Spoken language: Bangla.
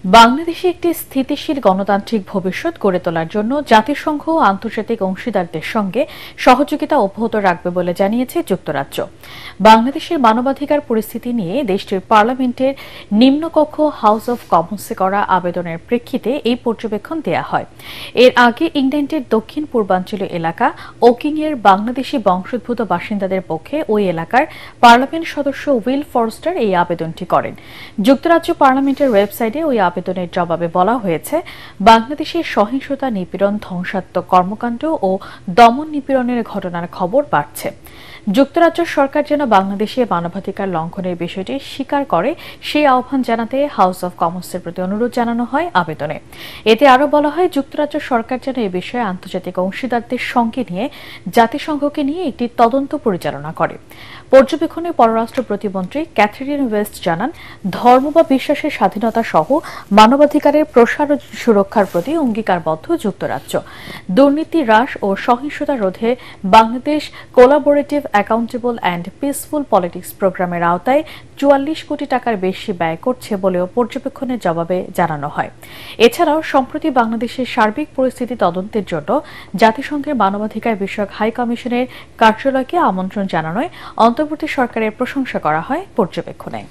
বাংলাদেশে একটি স্থিতিশীল গণতান্ত্রিক ভবিষ্যৎ গড়ে তোলার জন্য জাতিসংঘ ও আন্তর্জাতিক অংশীদারদের সঙ্গে সহযোগিতা অব্যাহত রাখবে বলে জানিয়েছে যুক্তরাজ্য। বাংলাদেশের মানবাধিকার পরিস্থিতি নিয়ে দেশটির পার্লামেন্টের নিম্নকক্ষ হাউস অব কমন্সে করা আবেদনের প্রেক্ষিতে এই পর্যবেক্ষণ দেয়া হয়। এর আগে ইংল্যান্ডের দক্ষিণ পূর্বাঞ্চলীয় এলাকা ওকিংয়ের বাংলাদেশি বংশোদ্ভূত বাসিন্দাদের পক্ষে ওই এলাকার পার্লামেন্ট সদস্য উইল ফরস্টার এই আবেদনটি করেন। যুক্তরাজ্য পার্লামেন্টের ওয়েবসাইটে ওই আবেদনের জবাবে বলা হয়েছে, বাংলাদেশের সহিংসতা, নিপীড়ন, ধ্বংসাত্মক কর্মকাণ্ড ও দমন নিপীড়নের ঘটনার খবর বাড়ছে। যুক্তরাজ্য সরকার যেন বাংলাদেশে মানবাধিকার লঙ্ঘনের বিষয়টি স্বীকার করে সেই আহ্বান জানাতে হাউস অব কমন্সের প্রতি অনুরোধ জানানো হয় আবেদনে। এতে আরও বলা হয়, যুক্তরাজ্য সরকার যেন এ বিষয়ে আন্তর্জাতিক অংশীদারদের সঙ্গে নিয়ে জাতিসংঘকে নিয়ে একটি তদন্ত পরিচালনা করে। পর্যবেক্ষণে পররাষ্ট্র প্রতিমন্ত্রী ক্যাথরিন ওয়েস্ট জানান, ধর্ম বা বিশ্বাসের স্বাধীনতা সহ মানবাধিকারের প্রসার ও সুরক্ষার প্রতি অঙ্গীকারবদ্ধ যুক্তরাজ্য। দুর্নীতি হ্রাস ও সহিংসতা রোধে Bangladesh collaborative accountable and peaceful politics প্রোগ্রামের আওতায় ৪৪ কোটি টাকার বেশি ব্যয় করছে বলেও পর্যবেক্ষণের জবাবে জানানো হয়। এছাড়াও সম্প্রতি বাংলাদেশের সার্বিক পরিস্থিতি তদন্তের জন্য জাতিসংঘের মানবাধিকার বিষয়ক হাই কমিশনের কার্যালয়কে আমন্ত্রণ জানানোয় অন্তর্বর্তী সরকারের প্রশংসা করা হয় পর্যবেক্ষণে।